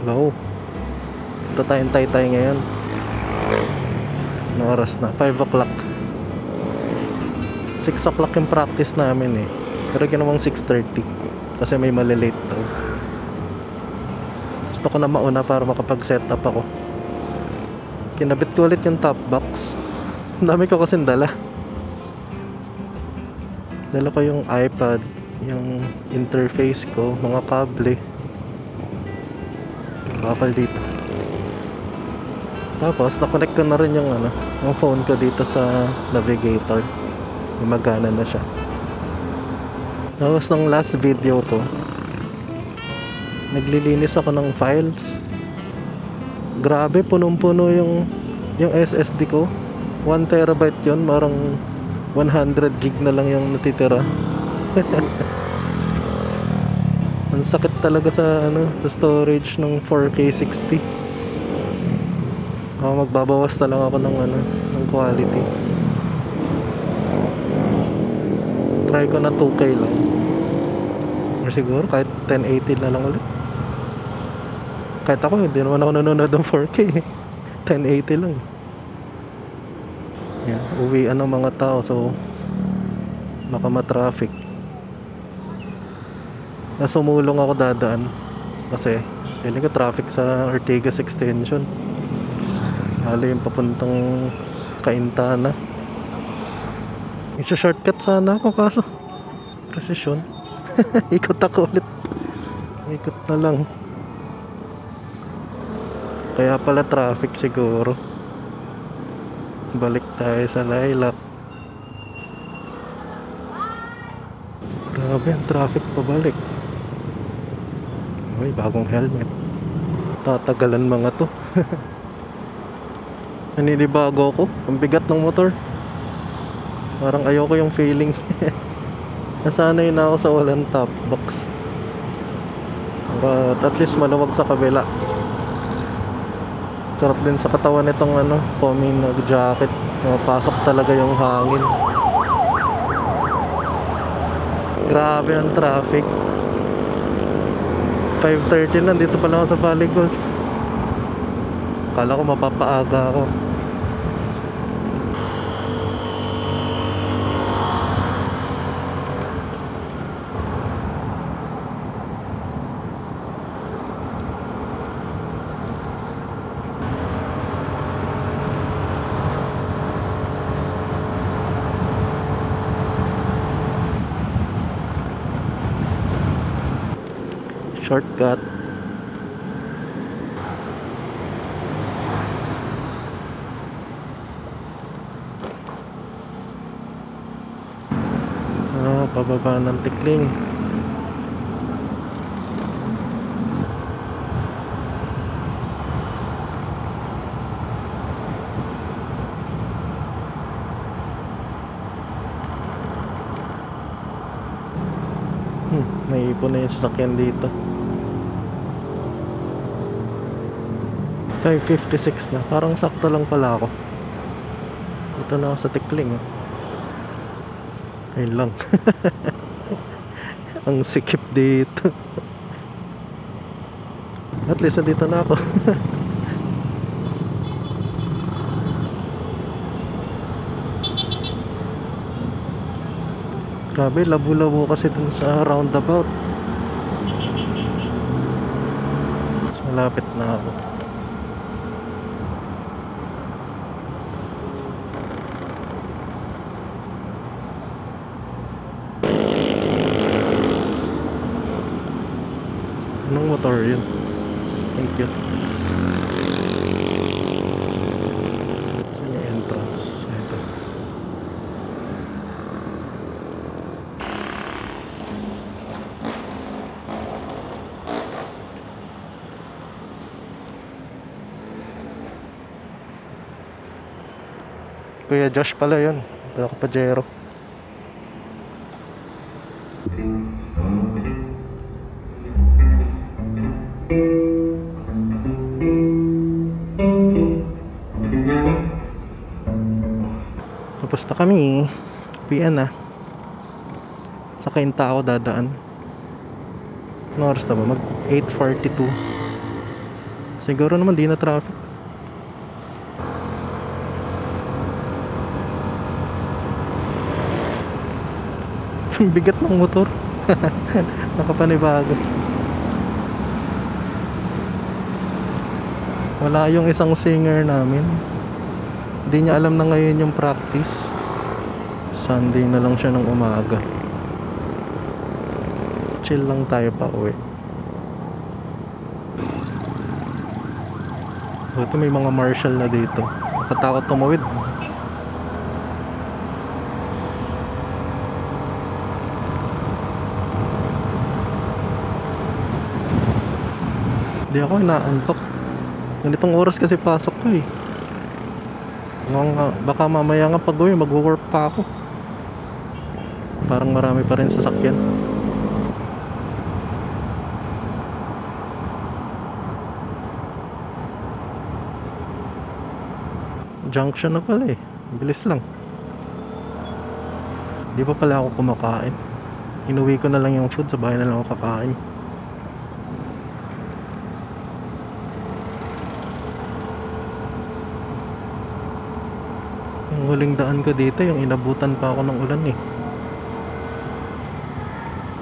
Hello. Ito tayong Taytay ngayon. Ano oras na? 5 o'clock. 6 o'clock yung practice namin eh. Pero ginawang 6:30 kasi may malilate daw. Gusto ko na mauna para makapag-set up ako. Kinabit ko ulit yung top box. Ang dami ko kasing dala. Dala ko yung iPad, yung interface ko, mga kable. Bakal dito. Tapos na-connect ko na rin yung yung phone ko dito sa navigator. Gumagana na siya. Tapos ng last video ko, naglilinis ako ng files. Grabe, punong-puno yung SSD ko. 1 terabyte yun, marang 100 gig na lang yung natitira. Ang sakit talaga sa sa storage ng 4K 60. Magbabawas na lang ako ng quality. Try ko na 2K lang. Or siguro kahit 1080 na lang ulit. Kahit ako, hindi naman ako nanonood ng 4K. 1080 lang. Yan, uwian ng mga tao, so baka ma-traffic. Nasumulong ako dadaan kasi hindi ko traffic sa Ortigas Extension. Lalo yung papuntang Cainta. Isa-shortcut sana ako kaso presisyon. Ikot ako ulit. Ikot na lang. Kaya pala traffic siguro. Balik tayo sa Lilac. Grabe ang traffic pabalik. Uy, bagong helmet. Tatagalan mga to. Naninibago ako. Ang bigat ng motor. Parang ayoko yung feeling. Nasanay na ako sa walang top box. But at least maluwag sa kabila. Sarap din sa katawan nitong foaming jacket. Pasok talaga yung hangin. Grabe ang traffic. 5:30 na, dito pa lang ako sa Valley Golf. Kala ko mapapaaga ako. Shortcut. Pababa ng Tikling. May ipon na yung sasakyan dito. 5:56 na. Parang sakto lang pala ako. Dito na ako sa Tikling. Ayun lang. Ang sikip dito. At least nandito na ako. Grabe, labo-labo kasi dun sa roundabout. Mas malapit na ako. Anong motor yun? Thank you. Saan yung entrance? Ito. Kuya Josh pala yun. Pajero. Tapos na kami. Uwian na. Sa Cainta ako dadaan. Ano oras na ba? Mag 8:42. Siguro naman di na traffic. Bigat ng motor. Nakapanibago. Wala yung isang singer namin. Hindi niya alam na ngayon yung practice. Sunday na lang siya ng umaga. Chill lang tayo pa uwi. Buti may mga marshal na dito. Nakatakot tumawid. Hindi ako inaantok. Ganitong oras kasi pasok ko eh. Baka mamaya nga pag uwi mag-work pa ako. Parang marami pa rin sasakyan. Junction na pala eh. Bilis lang. Di pa pala ako kumakain. Inuwi ko na lang yung food, sa bahay na lang ako kakain. Yung huling daan ko dito, yung inabutan pa ako ng ulan eh.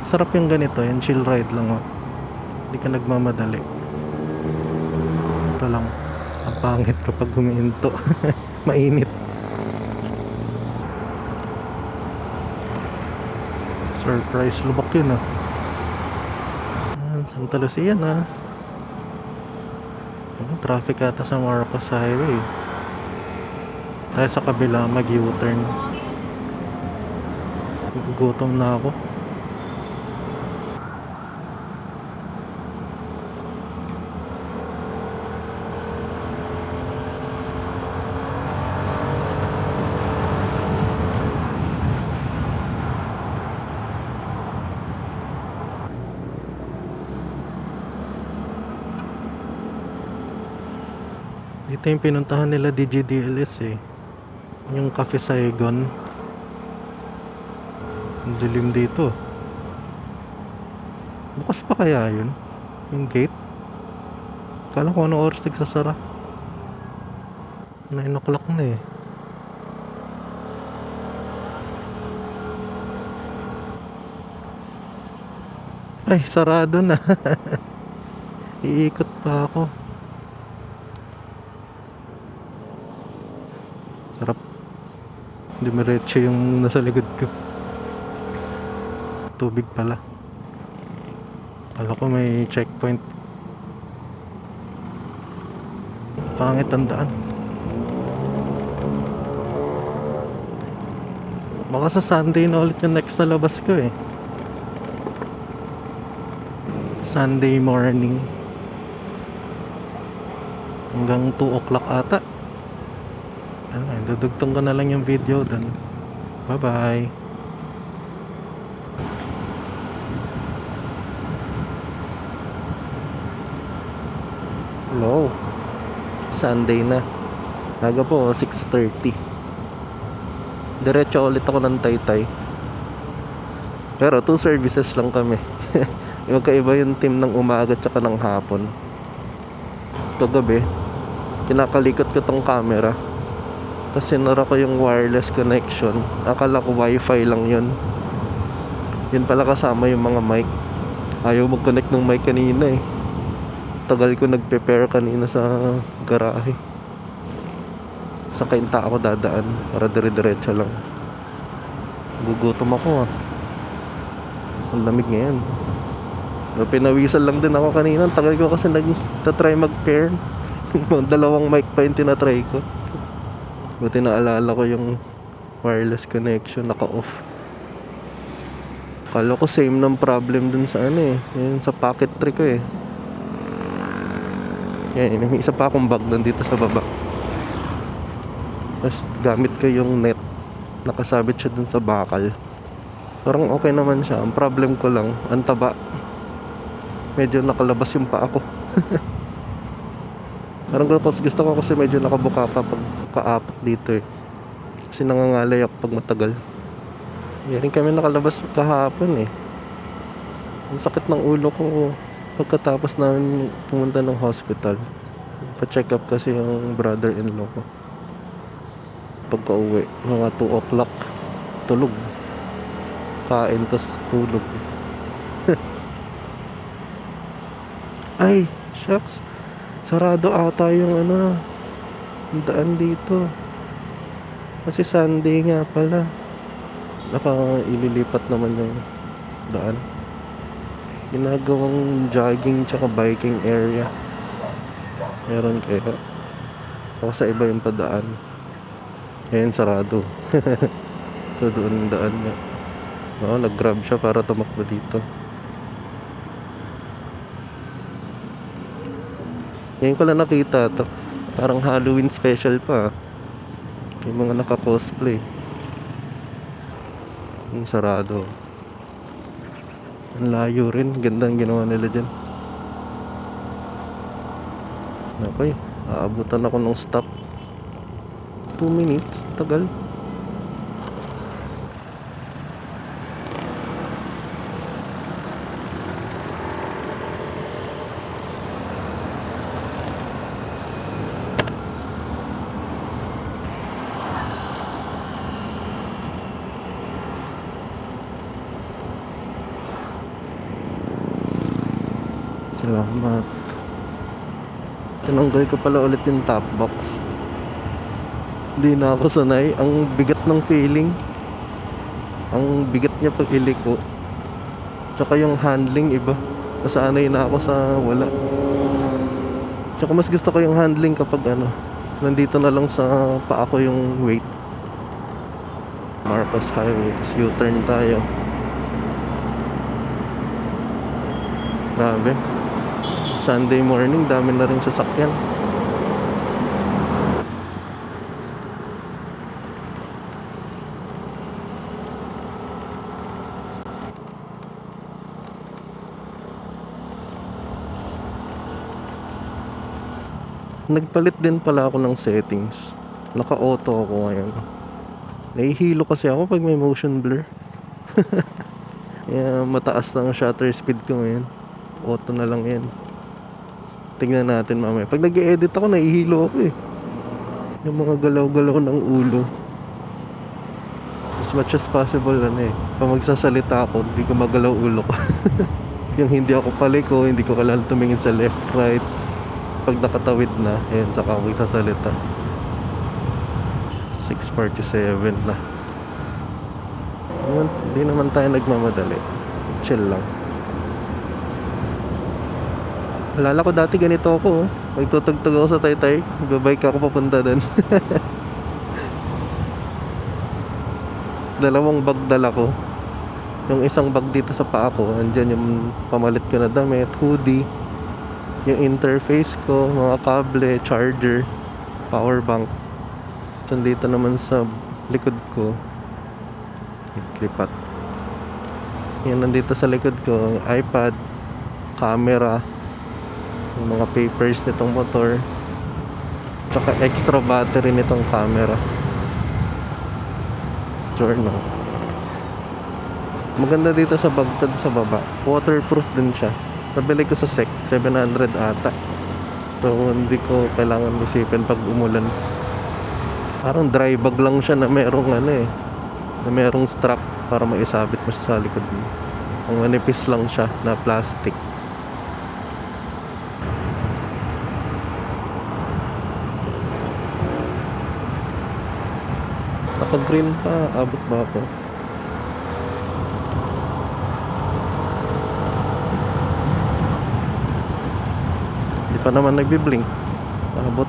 Sarap yung ganito, yung chill ride lang oh. Hindi ka nagmamadali. Ito lang, ang pangit kapag humihinto. Mainit. Surprise lubak yun ah. Santa Lucia na. Traffic ata sa Marcos Highway. Tayo sa kabila mag U-turn. Gugutom na ako. Dito yung pinuntahan nila DGDLS eh. Yung Cafe Saigon. Ang dilim dito. Bukas pa kaya yun? Yung gate? Kala ko anong oras nagsasara. 9 o'clock na eh. Ay, sarado na. Iikot pa ako. Sarap. Dumiretso yung nasa likod ko. Tubig pala. Kala ko may checkpoint. Pangit ang daan. Baka sa Sunday na ulit yung next na labas ko eh. Sunday morning. Hanggang 2 o'clock ata. Dudugtong ko na lang yung video dun. Bye bye. Hello. Sunday na. Aga po 6:30. Diretso ulit ako ng Taytay. Pero 2 services lang kami. Magkaiba yung team ng umaga tsaka ng hapon. Kagabi kinakalikot ko tong camera, tapos sinara ko yung wireless connection. Akala ko wifi lang yun. Yun pala kasama yung mga mic. Ayaw mag-connect ng mic kanina eh. Tagal ko nagpe-pair kanina sa garahe. Sa kainta ako dadaan para dire-diretso lang. Gugutom ako ah. Ang lamig ngayon. Pinawisan lang din ako kanina. Tagal ko kasi nagtatry mag-pair. Dalawang mic pa yung tinatry ko. Buti naalala ko yung wireless connection naka-off. Kala ko same ng problem dun sa ano eh. Yung sa pocket tree ko eh. Yan, may isa pa akong bag nandito sa baba. Tapos gamit ko yung net. Nakasabit siya dun sa bakal. Parang okay naman siya. Ang problem ko lang, ang taba. Medyo nakalabas yung paa ko. Parang gusto ko kasi medyo nakabuka pa pag kaapak dito eh. Kasi nangangalay ako pag matagal. Yan kami nakalabas kahapon eh. Ang sakit ng ulo ko pagkatapos namin pumunta ng hospital. Pa-check up kasi yung brother-in-law ko. Pagka-uwi, mga 2 o'clock, tulog. Kain, tas tulog. Ay, shucks. Sarado ata yung yung daan dito. Kasi Sunday nga pala. Ililipat naman yung daan. Ginagawang jogging tsaka biking area. Meron kaya. Baka sa iba yung padaan. Ngayon sarado. So doon daan nga. Oo, nag-grab siya para tumakbo dito. Ngayon ko lang nakita to. Parang Halloween special pa. Yung mga naka-cosplay. Yung sarado. Ang layo rin. Gandang ginawa nila dyan. Okay. Aabutan ako ng stop. 2 minutes. Tagal. Salamat. Tinanggal ko pala ulit yung top box. Hindi na ako sanay. Ang bigat ng feeling. Ang bigat niya pag iliko. Tsaka yung handling iba. Nasanay na ako sa wala. Tsaka mas gusto ko yung handling kapag nandito na lang sa paa ko yung weight. Marcos Highway. Tapos U-turn tayo. Grabe. Sunday morning, dami na rin sasakyan. Nagpalit din pala ako ng settings. Naka-auto ako ngayon. Nahihilo kasi ako pag may motion blur. Kaya mataas lang ang shutter speed ko ngayon. Auto na lang yan. Tingnan natin mamaya. Pag nag-e-edit ako, nahihilo ako eh. Yung mga galaw-galaw ng ulo. As much as possible pag magsasalita ako, hindi ko magalaw ulo ko. Yung hindi ako paliko, hindi ko kailangan tumingin sa left, right. Pag nakatawid na, ayan, saka ako magsasalita. 6:47 na. Hindi naman tayo nagmamadali. Chill lang. Alala ko dati ganito ako. Magtutugtog ako sa Taytay. Magbabike ako papunta doon. 2 bag dala ko. Yung isang bag dito sa paa ko, andyan yung pamalit ko na damit, hoodie, yung interface ko, mga kable, charger, power bank. So dito naman sa likod ko, lipat. Yan, nandito sa likod ko, iPad, camera, yung mga papers nitong motor, tsaka extra battery nitong camera, journal. Maganda dito sa Bagtad sa baba, waterproof din siya. Nabili ko sa SEC, 700 ata. So hindi ko kailangan isipin pag umulan. Parang dry bag lang siya na merong na merong strap para maisabit mo sa likod mo. Ang manipis lang siya na plastic. Naka-green pa, abot ba ako? Di pa naman nagbi-blink. Abot.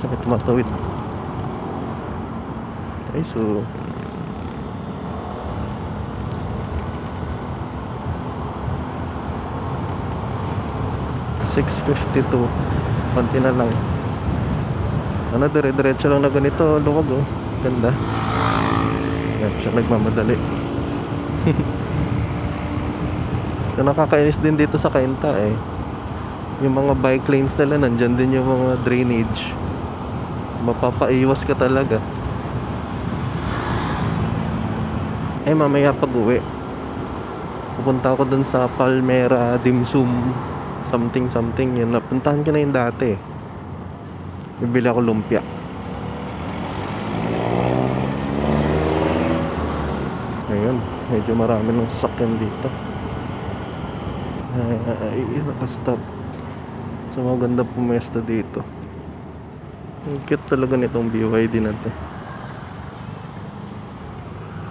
Sakit tumatawid. Okay, so 6:52. Konti na lang. Dire-diretso lang na ganito. Luwag oh. Ganda. Yan, siya nagmamadali. So nakakainis din dito sa Cainta yung mga bike lanes nila, nandyan din yung mga drainage. Mapapaiwas ka talaga. Mamaya pag uwi, pupunta ako dun sa Palmera Dim Sum something. Yun, napuntahan ko na yung dati. Bibili ako lumpia. Ayun, medyo marami ng sasakyan dito. Ay, nakastop. So maganda pumesta dito. Ang cute talaga nitong BYD na to.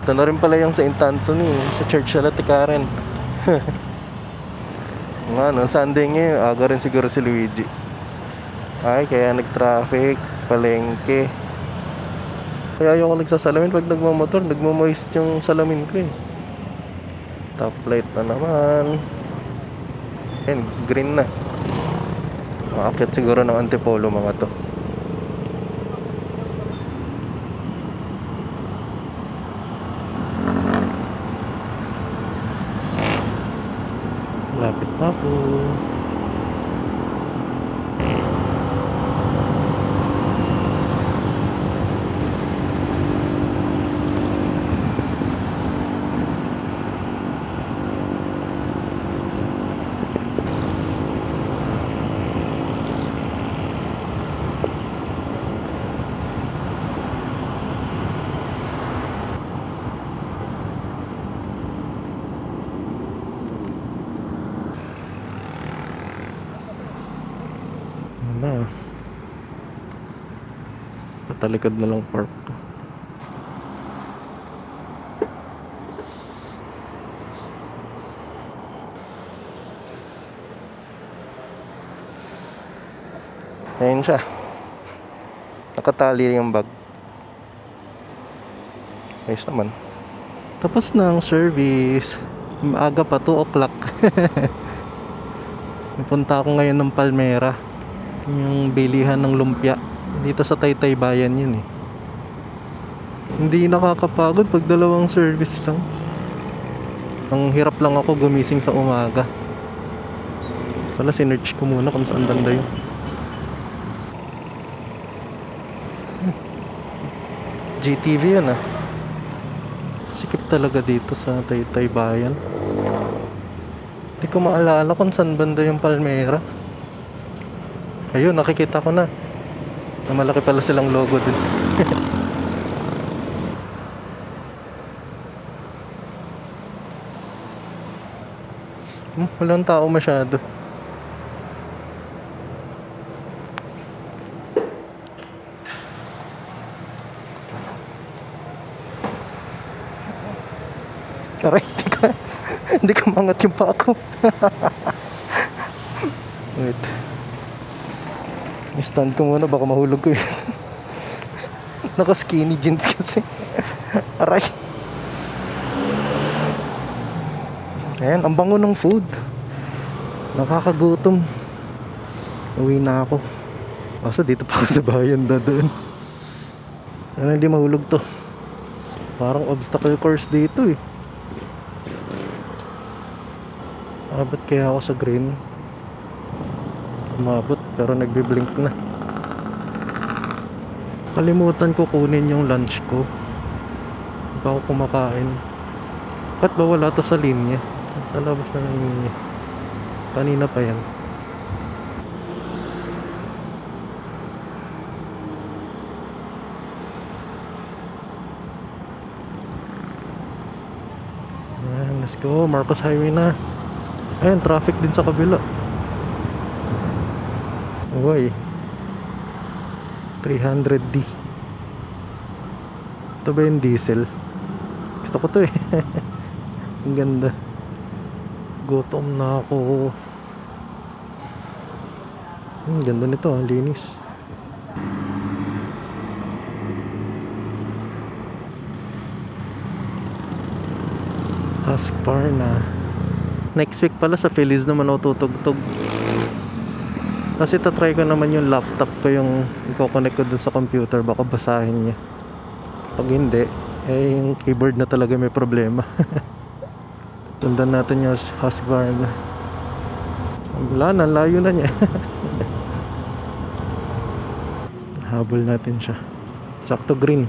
Ito na rin pala yung St. Anthony, sa Church sa Latikaran. Nga no, Sunday ngayon, aga rin siguro si Luigi. Ay, kaya nag-traffic, palengke. Kaya ayoko nagsasalamin pag nagmamotor, nagmamoist yung salamin ko eh. Top light na naman. Ayan, green na. Makakit siguro ng Antipolo mga to. Lapit na po. Na. Patalikod na lang park to. Ayun siya. Nakatali yung bag. Ayos naman. Tapos na ang service. Maaga pa, 2 o'clock. Pupunta ako ngayon ng Palmera. Yung bilihan ng lumpia. Dito sa Taytay Bayan yun eh. Hindi nakakapagod pag dalawang service lang. Ang hirap lang ako gumising sa umaga. Wala, sinerch ko muna kung saan banda yun. GTV yan ah. Sikip talaga dito sa Taytay Bayan. Hindi ko maalala kung saan banda yung Palmera. Ayun, nakikita ko na. Na malaki pala silang logo dun. Walang tao masyado. Aray, hindi ka mangat yung pa ako. Wait. I-stand ko muna, baka mahulog ko yun. Naka skinny jeans kasi. Aray. Ayan, ang bango ng food. Nakakagutom. Uwi na ako. Kaso dito pa ako sa bayan dadaan. Ano, hindi mahulog to. Parang obstacle course dito eh. Abot kaya ako sa green. Umabot pero nagbi-blink na. Kalimutan ko kunin yung lunch ko. Hindi pa ako kumakain. Ba't ba wala to sa linya? Sa labas na ng linya. Kanina pa yan. Ayan, let's go. Marcos Highway na. Ayan, traffic din sa kabila. Uy, 300D. Ito ba yung diesel? Gusto ko to eh. Ang ganda. Gutom na ako. Ganda nito, linis. Husqvarna. Next week pala sa Feliz naman ako tutugtog. Kasi tatry ko naman yung laptop ko, yung i-connect ko dun sa computer, baka basahin niya. Pag hindi, eh yung keyboard na talaga may problema. Sundan natin yung Husqvarna. Wala na, layo na niya. Habol natin siya. Sakto green.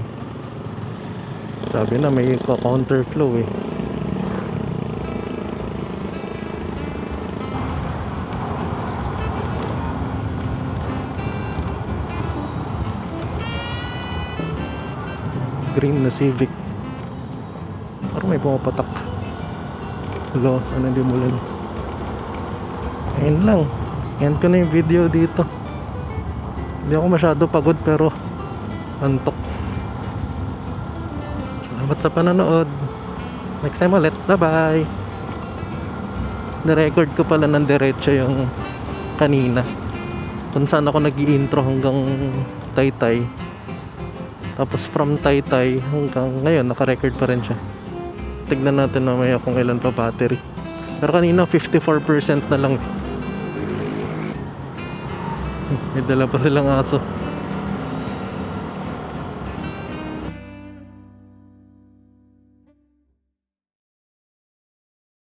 Sabi na may counterflow eh. green na Civic. Parang may pumapatak. Hello, sana hindi mulan. Ayun lang. End ko na yung video dito. Hindi ako masyado pagod pero antok. Salamat sa panonood. Next time ulit. Bye bye. Na-record ko pala ng diretso yung kanina. Kung saan ako nag-i-intro hanggang Taytay. Tapos from Taytay hanggang ngayon naka-record pa rin siya. Tignan natin mamaya kung ilan pa battery. Pero kanina 54% na lang. May dala pa silang aso.